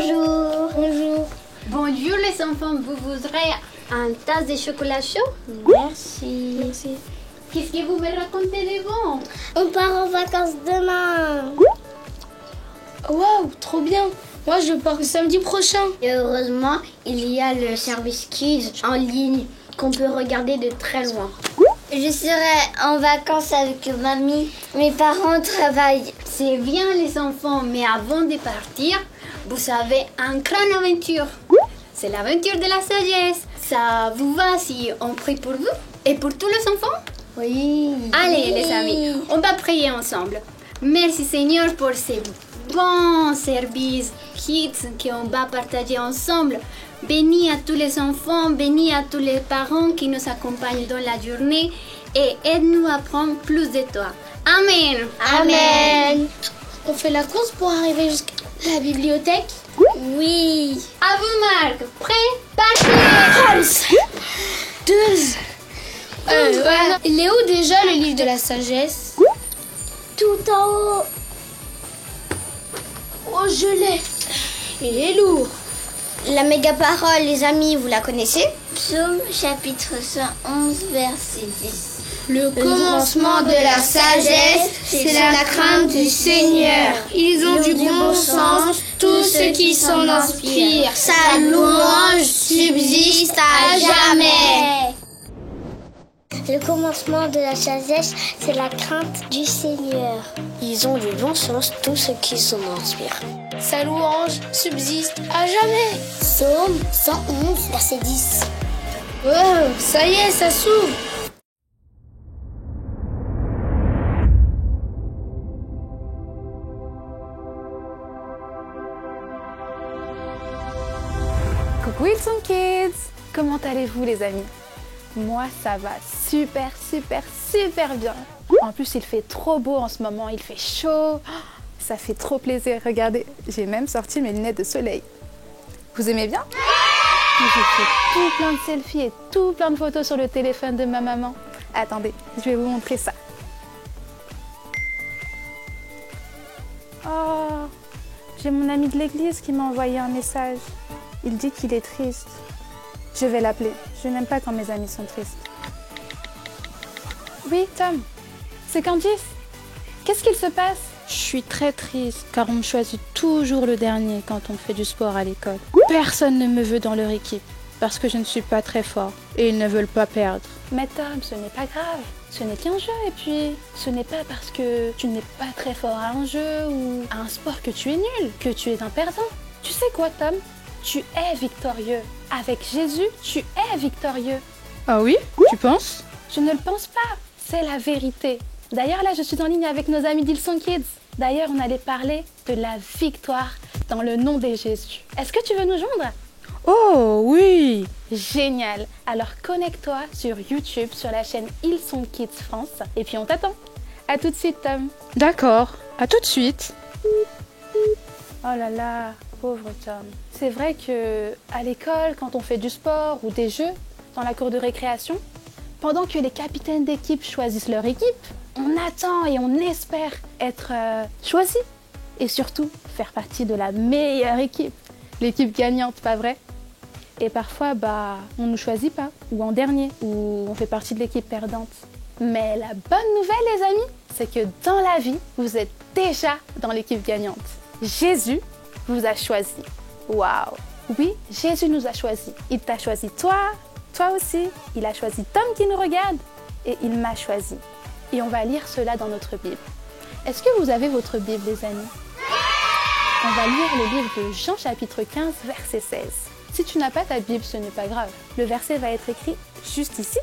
Bonjour. Bonjour. Bonjour les enfants, vous voudrez un tasse de chocolat chaud? Merci. Merci. Qu'est-ce que vous me racontez de bon? On part en vacances demain. Waouh, trop bien. Moi, je pars samedi prochain. Et heureusement, il y a le service Kids en ligne qu'on peut regarder de très loin. Je serai en vacances avec mamie. Mes parents travaillent. C'est bien les enfants, mais avant de partir, vous avez une grande aventure. C'est l'aventure de la sagesse. Ça vous va si on prie pour vous et pour tous les enfants? Oui. Allez les amis, on va prier ensemble. Merci Seigneur pour ces bons services kids qu'on va partager ensemble. Bénis à tous les enfants, bénis à tous les parents qui nous accompagnent dans la journée et aide-nous à prendre plus de toi. Amen. Amen. On fait la course pour arriver jusqu'à la bibliothèque. Oui. À vous Marc, prêt? Partez! 12. Il est où déjà le livre de la sagesse? Tout en haut. Oh, je l'ai. Il est lourd. La méga parole, les amis, vous la connaissez? Psaume chapitre 111, verset 10. Le commencement de la sagesse, c'est la crainte du Seigneur. Ils ont du bon sens, tous ceux qui s'en inspirent. Sa louange subsiste à jamais. Le commencement de la sagesse, c'est la crainte du Seigneur. Ils ont du bon sens, tous ceux qui s'en inspirent. Sa louange subsiste à jamais. Psaume 111, verset 10. Oh, ça y est, ça s'ouvre. Coucou Ils sont Kids! Comment allez-vous les amis? Moi ça va super bien. En plus il fait trop beau en ce moment, il fait chaud. Ça fait trop plaisir, regardez, j'ai même sorti mes lunettes de soleil. Vous aimez bien? J'ai fait tout plein de selfies et tout plein de photos sur le téléphone de ma maman. Attendez, je vais vous montrer ça. Oh, j'ai mon ami de l'église qui m'a envoyé un message. Il dit qu'il est triste. Je vais l'appeler. Je n'aime pas quand mes amis sont tristes. Oui, Tom. C'est Candice. Qu'est-ce qu'il se passe? Je suis très triste car on me choisit toujours le dernier quand on fait du sport à l'école. Personne ne me veut dans leur équipe parce que je ne suis pas très fort et ils ne veulent pas perdre. Mais Tom, ce n'est pas grave. Ce n'est qu'un jeu et puis ce n'est pas parce que tu n'es pas très fort à un jeu ou à un sport que tu es nul, que tu es un perdant. Tu sais quoi, Tom? Tu es victorieux. Avec Jésus, tu es victorieux. Ah oui? Tu penses? Je ne le pense pas. C'est la vérité. D'ailleurs, là, je suis en ligne avec nos amis d'Ils sont Kids. D'ailleurs, on allait parler de la victoire dans le nom de Jésus. Est-ce que tu veux nous joindre? Oh oui! Génial! Alors connecte-toi sur YouTube, sur la chaîne Ils sont Kids France. Et puis on t'attend. À tout de suite, Tom. D'accord. À tout de suite. Oh là là, pauvre Tom. C'est vrai que à l'école, quand on fait du sport ou des jeux, dans la cour de récréation, pendant que les capitaines d'équipe choisissent leur équipe, on attend et on espère être choisi. Et surtout, faire partie de la meilleure équipe. L'équipe gagnante, pas vrai? Et parfois, on ne nous choisit pas, ou en dernier, ou on fait partie de l'équipe perdante. Mais la bonne nouvelle, les amis, c'est que dans la vie, vous êtes déjà dans l'équipe gagnante. Jésus vous a choisi. Waouh! Oui, Jésus nous a choisis. Il t'a choisi toi, toi aussi. Il a choisi Tom qui nous regarde et il m'a choisi. Et on va lire cela dans notre Bible. Est-ce que vous avez votre Bible, les amis? On va lire le livre de Jean chapitre 15, verset 16. Si tu n'as pas ta Bible, ce n'est pas grave. Le verset va être écrit juste ici.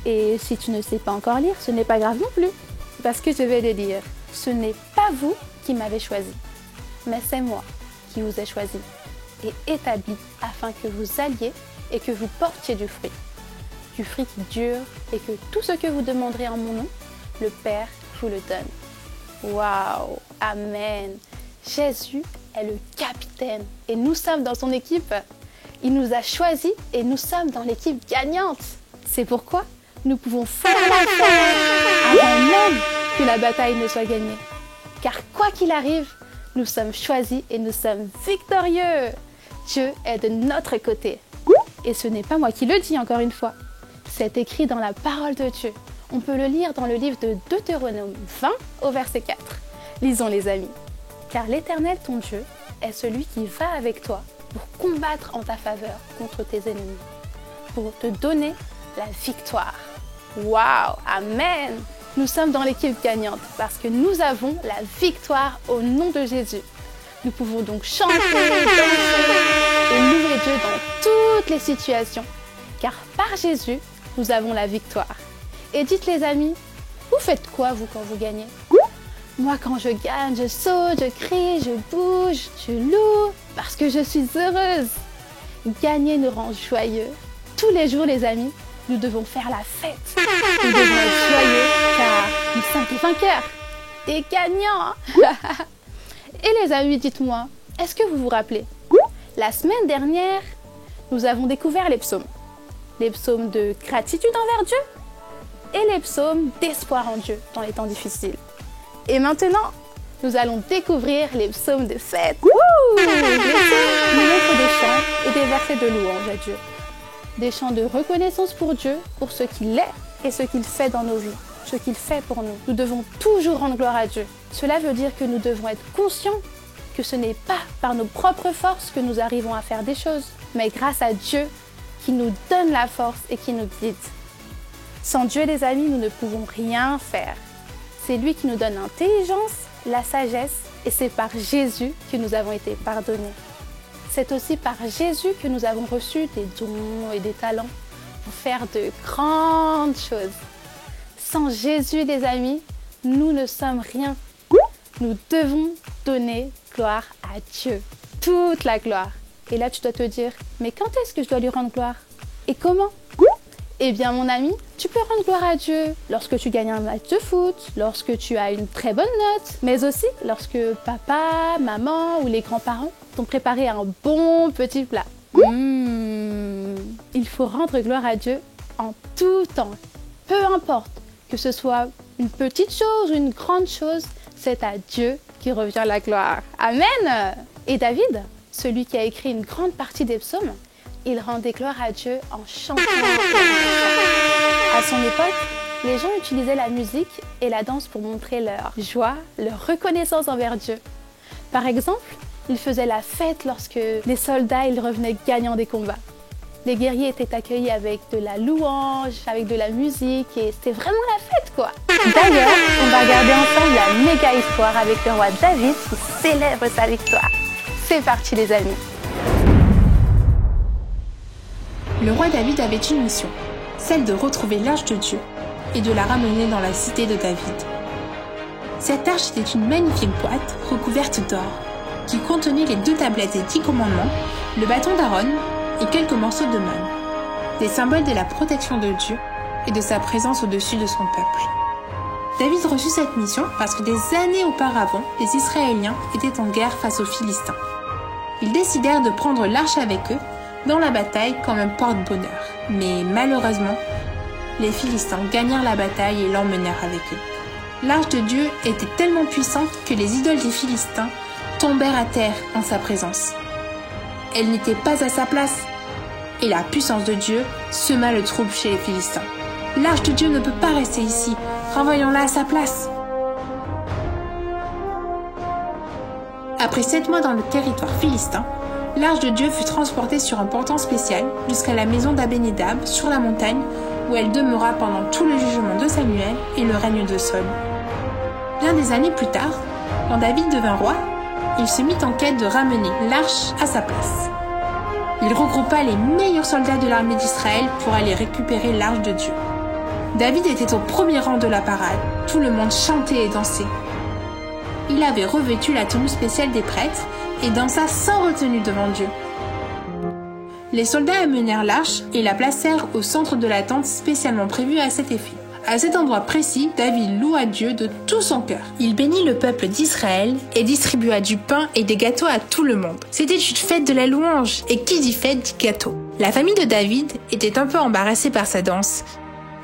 Et si tu ne sais pas encore lire, ce n'est pas grave non plus. Parce que je vais le lire. Ce n'est pas vous qui m'avez choisi, mais c'est moi qui vous ai choisi et établi afin que vous alliez et que vous portiez du fruit qui dure et que tout ce que vous demanderez en mon nom, le Père vous le donne. Waouh! Amen! Jésus est le capitaine et nous sommes dans son équipe. Il nous a choisis et nous sommes dans l'équipe gagnante. C'est pourquoi nous pouvons faire la fête avant même que la bataille ne soit gagnée. Car quoi qu'il arrive, Nous sommes choisis et nous sommes victorieux. Dieu est de notre côté. Et ce n'est pas moi qui le dis encore une fois. C'est écrit dans la parole de Dieu. On peut le lire dans le livre de Deutéronome 20 au verset 4. Lisons les amis. Car l'Éternel ton Dieu est celui qui va avec toi pour combattre en ta faveur contre tes ennemis, pour te donner la victoire. Waouh, amen. Nous sommes dans l'équipe gagnante parce que nous avons la victoire au nom de Jésus. Nous pouvons donc chanter, danser et louer Dieu dans toutes les situations. Car par Jésus, nous avons la victoire. Et dites les amis, vous faites quoi vous quand vous gagnez? Moi quand je gagne, je saute, je crie, je bouge, je loue parce que je suis heureuse. Gagner nous rend joyeux. Tous les jours les amis, nous devons faire la fête. Nous devons être joyeux car nous sommes des vainqueurs, des gagnants. Et les amis, dites-moi, est-ce que vous vous rappelez? La semaine dernière, nous avons découvert les psaumes. Les psaumes de gratitude envers Dieu et les psaumes d'espoir en Dieu dans les temps difficiles. Et maintenant, nous allons découvrir les psaumes de fête. Les psaumes nous montrent des chants et des versets de louange à Dieu. Des chants de reconnaissance pour Dieu, pour ce qu'il est et ce qu'il fait dans nos vies, ce qu'il fait pour nous. Nous devons toujours rendre gloire à Dieu. Cela veut dire que nous devons être conscients que ce n'est pas par nos propres forces que nous arrivons à faire des choses, mais grâce à Dieu qui nous donne la force et qui nous guide. Sans Dieu, les amis, nous ne pouvons rien faire. C'est lui qui nous donne l'intelligence, la sagesse, et c'est par Jésus que nous avons été pardonnés. C'est aussi par Jésus que nous avons reçu des dons et des talents pour faire de grandes choses. Sans Jésus, les amis, nous ne sommes rien. Nous devons donner gloire à Dieu, toute la gloire. Et là, tu dois te dire, mais quand est-ce que je dois lui rendre gloire? Et comment? Eh bien, mon ami, tu peux rendre gloire à Dieu lorsque tu gagnes un match de foot, lorsque tu as une très bonne note, mais aussi lorsque papa, maman ou les grands-parents t'ont préparé un bon petit plat. Il faut rendre gloire à Dieu en tout temps. Peu importe que ce soit une petite chose ou une grande chose, c'est à Dieu qui revient la gloire. Amen! Et David, celui qui a écrit une grande partie des psaumes, il rendait gloire à Dieu en chantant. À son époque, les gens utilisaient la musique et la danse pour montrer leur joie, leur reconnaissance envers Dieu. Par exemple, ils faisaient la fête lorsque les soldats ils revenaient gagnants des combats. Les guerriers étaient accueillis avec de la louange, avec de la musique et c'était vraiment la fête quoi. D'ailleurs, on va regarder ensemble la méga histoire avec le roi David qui célèbre sa victoire. C'est parti les amis. Le roi David avait une mission, celle de retrouver l'arche de Dieu et de la ramener dans la cité de David. Cette arche était une magnifique boîte recouverte d'or qui contenait les 2 tablettes des 10 commandements, le bâton d'Aaron et quelques morceaux de manne, des symboles de la protection de Dieu et de sa présence au-dessus de son peuple. David reçut cette mission parce que des années auparavant, les Israéliens étaient en guerre face aux Philistins. Ils décidèrent de prendre l'arche avec eux dans la bataille comme un porte-bonheur. Mais malheureusement, les Philistins gagnèrent la bataille et l'emmenèrent avec eux. L'arche de Dieu était tellement puissante que les idoles des Philistins tombèrent à terre en sa présence. Elle n'était pas à sa place. Et la puissance de Dieu sema le trouble chez les Philistins. L'arche de Dieu ne peut pas rester ici. Renvoyons-la à sa place. Après 7 mois dans le territoire philistin, l'arche de Dieu fut transportée sur un portant spécial jusqu'à la maison d'Abénédab sur la montagne où elle demeura pendant tout le jugement de Samuel et le règne de Saül. Bien des années plus tard, quand David devint roi, il se mit en quête de ramener l'arche à sa place. Il regroupa les meilleurs soldats de l'armée d'Israël pour aller récupérer l'arche de Dieu. David était au premier rang de la parade, tout le monde chantait et dansait. Il avait revêtu la tenue spéciale des prêtres et dansa sans retenue devant Dieu. Les soldats amenèrent l'arche et la placèrent au centre de la tente spécialement prévue à cet effet. À cet endroit précis, David loua Dieu de tout son cœur. Il bénit le peuple d'Israël et distribua du pain et des gâteaux à tout le monde. C'était une fête de la louange, et qui dit fête dit gâteau. La famille de David était un peu embarrassée par sa danse.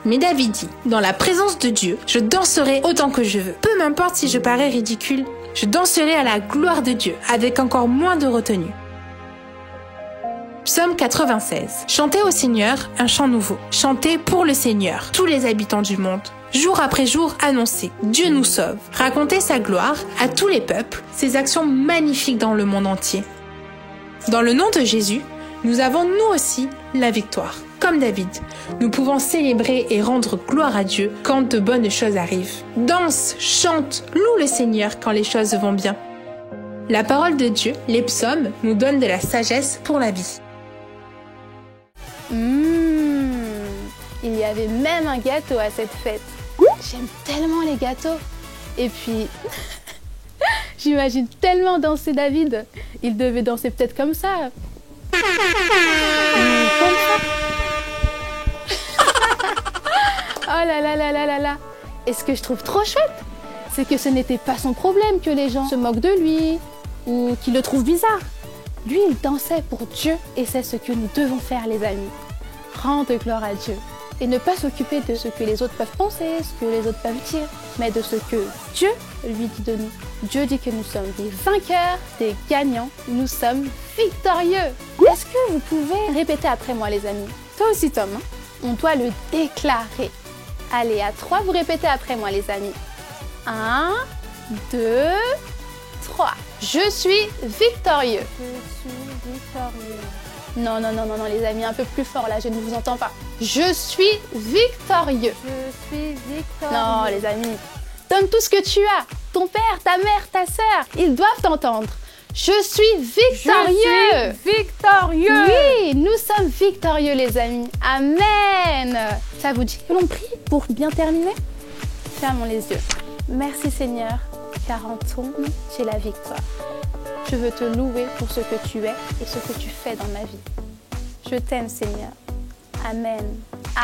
Mais David dit, dans la présence de Dieu, je danserai autant que je veux. Peu m'importe si je parais ridicule, Je danserai à la gloire de Dieu avec encore moins de retenue. Psaume 96. Chantez au Seigneur un chant nouveau. Chantez pour le Seigneur, tous les habitants du monde. Jour après jour, annoncez, Dieu nous sauve. Racontez sa gloire à tous les peuples, ses actions magnifiques dans le monde entier. Dans le nom de Jésus, nous avons nous aussi la victoire. Comme David, nous pouvons célébrer et rendre gloire à Dieu quand de bonnes choses arrivent. Danse, chante, loue le Seigneur quand les choses vont bien. La parole de Dieu, les psaumes, nous donnent de la sagesse pour la vie. Il y avait même un gâteau à cette fête. J'aime tellement les gâteaux. Et puis, j'imagine tellement danser David. Il devait danser peut-être comme ça. Comme ça. Oh là là là là là là. Et ce que je trouve trop chouette, c'est que ce n'était pas son problème que les gens se moquent de lui ou qu'ils le trouvent bizarre. Lui, il dansait pour Dieu et c'est ce que nous devons faire, les amis. Rendre gloire à Dieu et ne pas s'occuper de ce que les autres peuvent penser, ce que les autres peuvent dire, mais de ce que Dieu lui dit de nous. Dieu dit que nous sommes des vainqueurs, des gagnants, nous sommes victorieux. Est-ce que vous pouvez répéter après moi, les amis? Toi aussi, Tom, hein? On doit le déclarer. Allez, à 3, vous répétez après moi, les amis. 1, 2, 3. Je suis victorieux. Je suis victorieux. Non, non, non, non, non, les amis, un peu plus fort là, je ne vous entends pas. Je suis victorieux. Je suis victorieux. Non, les amis, donne tout ce que tu as. Ton père, ta mère, ta sœur, ils doivent t'entendre. Je suis victorieux. Je suis victorieux. Oui, nous sommes victorieux, les amis. Amen. Ça vous dit que l'on prie pour bien terminer? Fermons les yeux. Merci Seigneur, car en ton nom, j'ai la victoire. Je veux te louer pour ce que tu es et ce que tu fais dans ma vie. Je t'aime, Seigneur. Amen.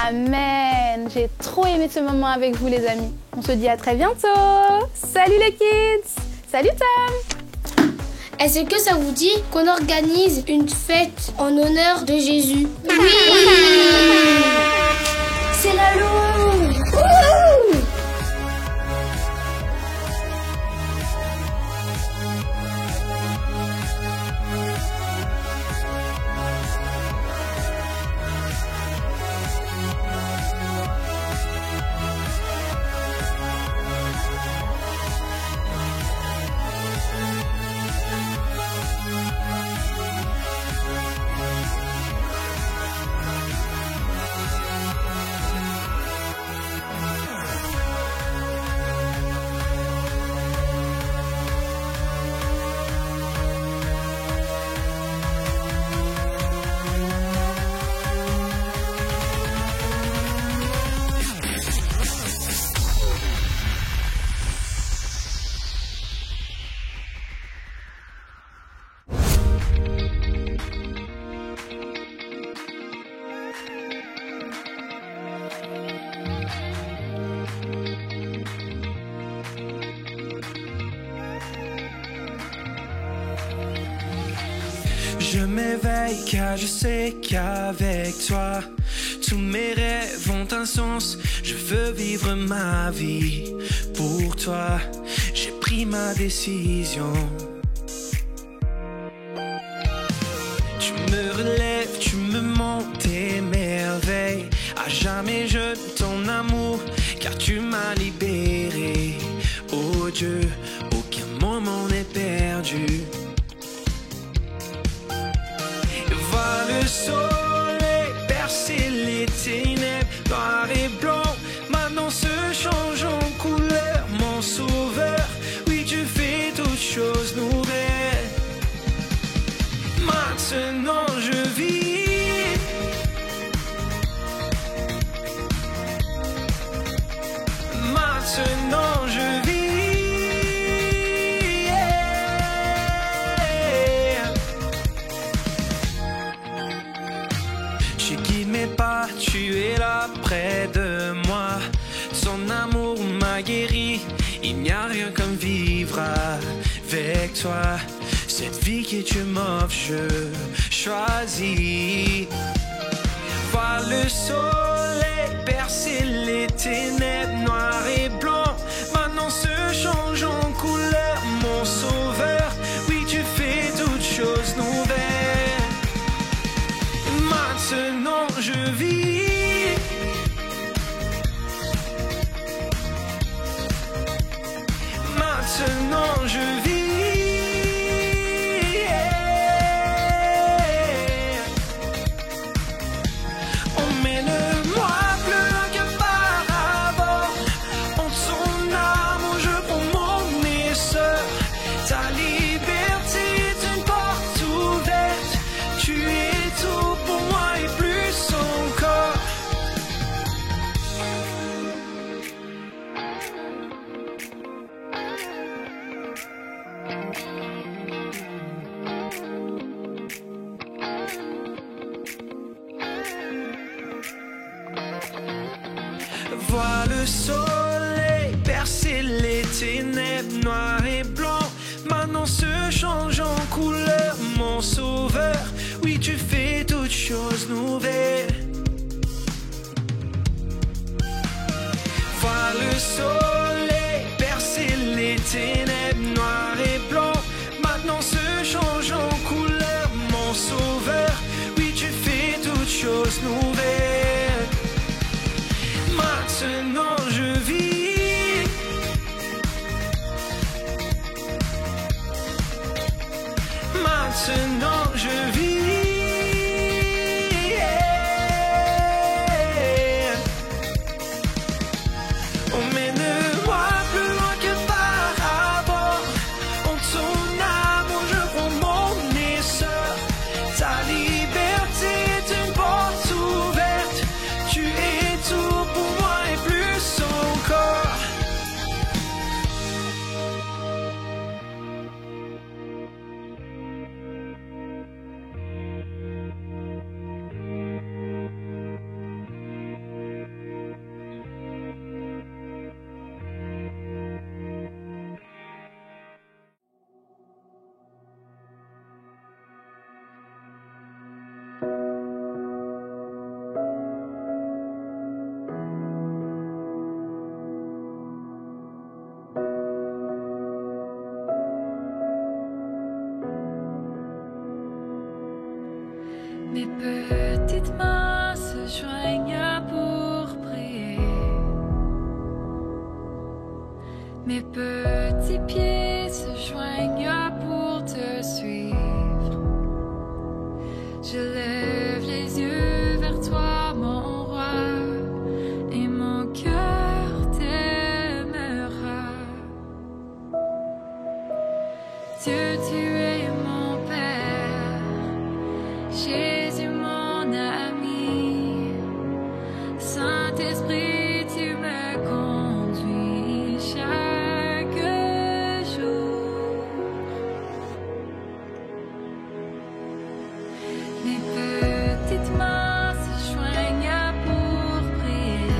Amen. J'ai trop aimé ce moment avec vous, les amis. On se dit à très bientôt. Salut les kids. Salut Tom. Est-ce que ça vous dit qu'on organise une fête en honneur de Jésus? Oui. C'est la louange. Je m'éveille car je sais qu'avec toi, tous mes rêves ont un sens. Je veux vivre ma vie pour toi. J'ai pris ma décision. Tu me relèves, tu me montres tes merveilles. À jamais je ton amour, car tu m'as libéré. Oh Dieu, aucun moment n'est perdu. Voir le soleil percer les ténèbres, noir et blanc, maintenant se change en couleur. Mon sauveur, oui tu fais toutes choses nouvelles. Maintenant je vis. Maintenant je vis. Tu es là près de moi. Son amour m'a guéri. Il n'y a rien comme vivre avec toi. Cette vie que tu m'offres, je choisis. Voir le soleil percer les ténèbres, noir et blanc, maintenant se change en couleur. Mon le soleil percer les ténèbres noires et blancs. Maintenant se change en couleur, mon sauveur. Oui, tu fais toutes choses nouvelles. Vois le soleil percer les ténèbres noires et blancs. Maintenant se change en couleur, mon sauveur. Oui, tu fais toutes choses nouvelles. Maintenant je vis. Maintenant je vis. Emmène-moi plus loin que par avant. En ton amour je prends mon essor. Ta liberté est une porte ouverte. Tu es tout pour moi et plus encore. Mes petites mains se joignent pour prier. Mes petits pieds se joignent pour te suivre. Je lève les yeux vers toi, mon roi, et mon cœur t'aimera. Dieu, tu es mon Père, Jésus mon ami, Saint-Esprit tu me conduis chaque jour. Mes petites mains se joignent pour prier.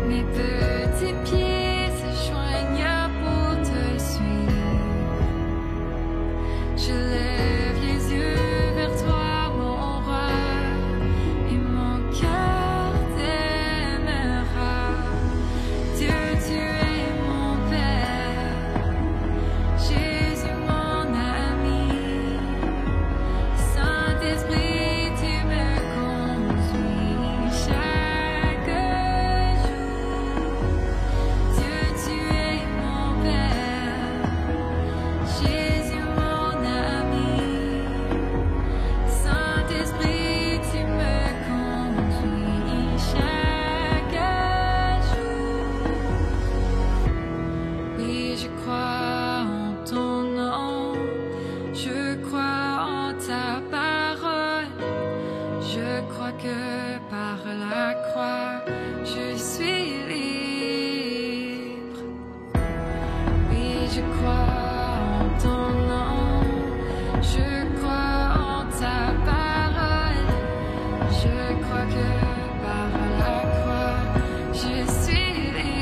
Mes petits pieds se joignent pour te suivre. Je lève les yeux vers toi, mon roi, et mon cœur t'aimera. Dieu, tu es mon Père, Jésus mon ami, Saint-Esprit tu me conduis chaque jour. Dieu, tu es mon Père, Jésus mon ami, Saint-Esprit tu me conduis chaque jour. Oui, je crois en ton nom, je crois en ta parole, je crois que par la croix je suis libre. Oui, je crois en ton nom, je crois en ta parole, je crois que par la croix je suis libre.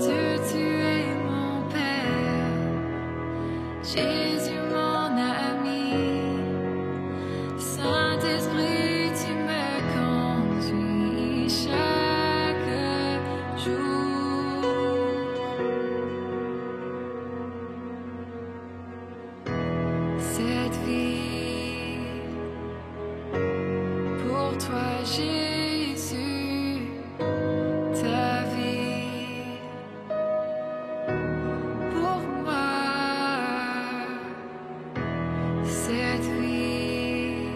Dieu, tu es mon Père, Jésus mon ami, Saint-Esprit tu me conduis chaque jour. Cette vie pour toi Jésus, ta vie pour moi. Cette vie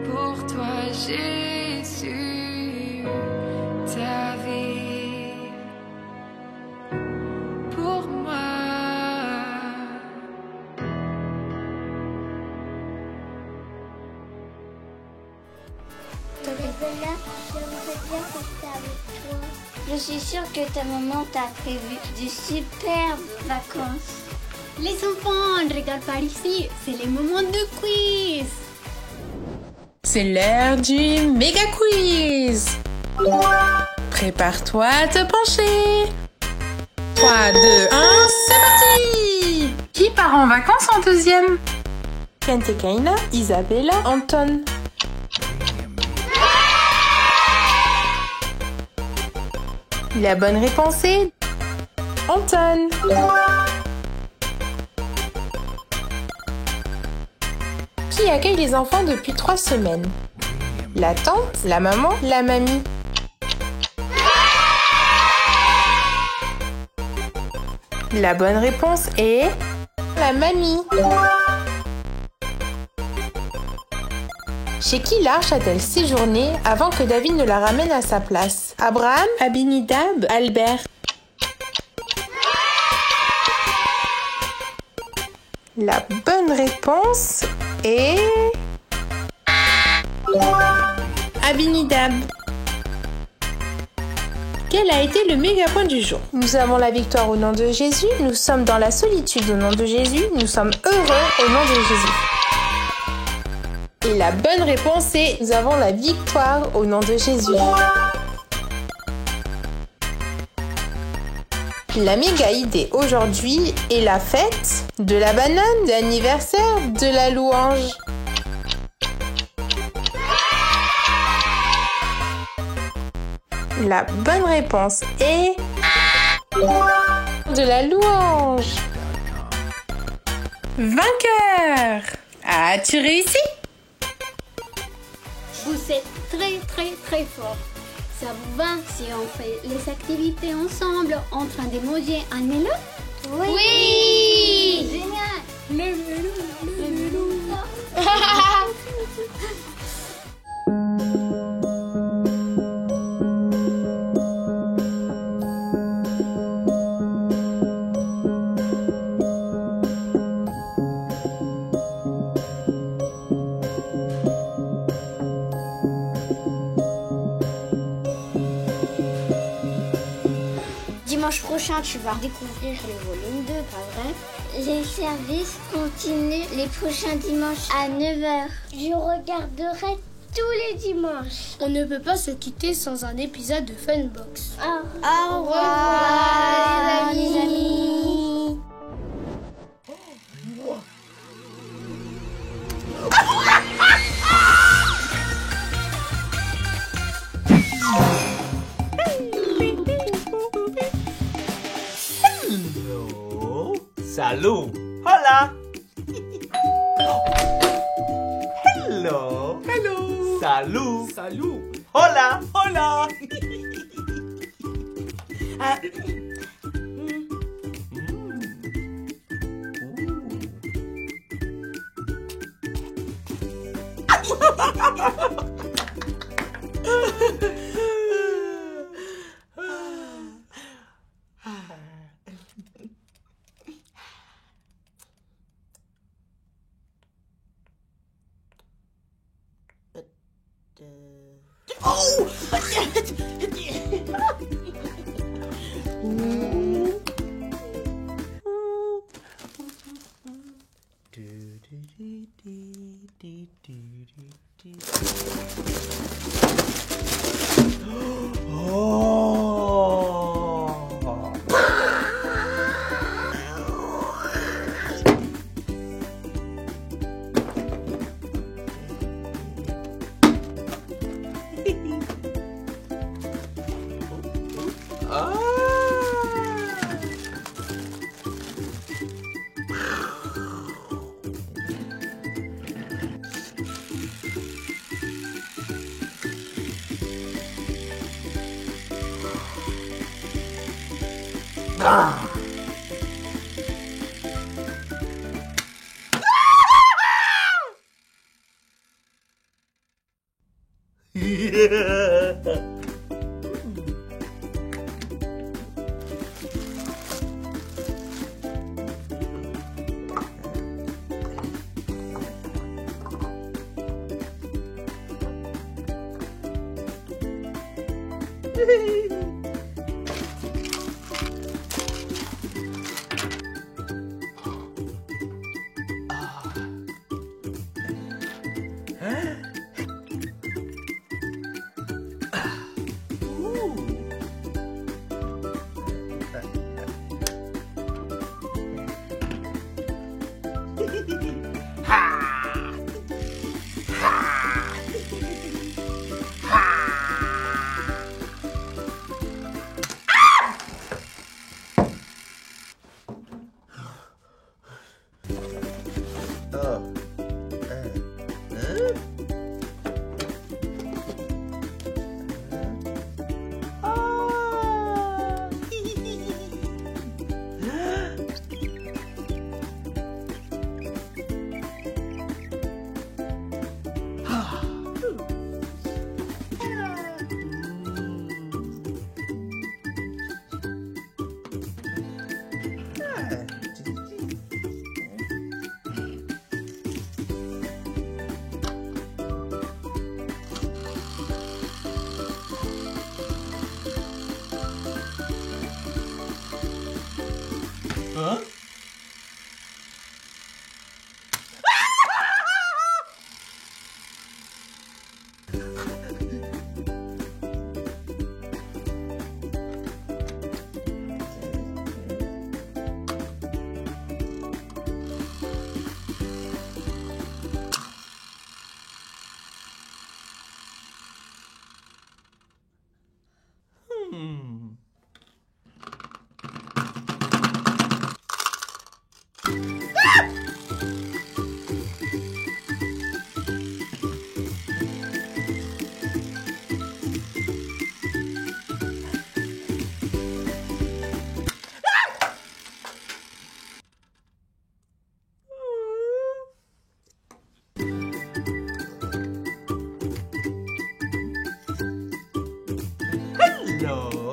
pour toi Jésus, ta vie pour moi. Là, j'aimerais bien rester avec toi. Je suis sûre que ta maman t'a prévu de superbes vacances. Les enfants, regarde par ici, c'est le moment de quiz. C'est l'heure du méga quiz. Prépare-toi à te pencher. 3, 2, 1, c'est parti. Qui part en vacances en deuxième? Kent et Kaina, Isabella, Anton. La bonne réponse est Anton. Qui accueille les enfants depuis 3 semaines? La tante, la maman, la mamie. La bonne réponse est la mamie. Chez qui l'arche a-t-elle séjourné avant que David ne la ramène à sa place? Abraham, Abinadab, Albert. La bonne réponse est Abinadab. Quel a été le méga point du jour? Nous avons la victoire au nom de Jésus, nous sommes dans la solitude au nom de Jésus, nous sommes heureux au nom de Jésus. Et la bonne réponse est nous avons la victoire au nom de Jésus. La méga idée aujourd'hui est la fête de la banane, de l'anniversaire, de la louange. La bonne réponse est de la louange. Vainqueur! As-tu réussi? Vous êtes très très très fort. Ça vous va si on fait les activités ensemble en train de manger un melon? Oui! Génial! Le melon. Dimanche prochain, tu vas découvrir le volume 2, pas vrai? Les services continuent les prochains dimanches à 9h. Je regarderai tous les dimanches. On ne peut pas se quitter sans un épisode de Funbox. Au revoir, les amis. Salut! Hola! Hello! Hello! Salut! Salut! Hola! Hola! Hello.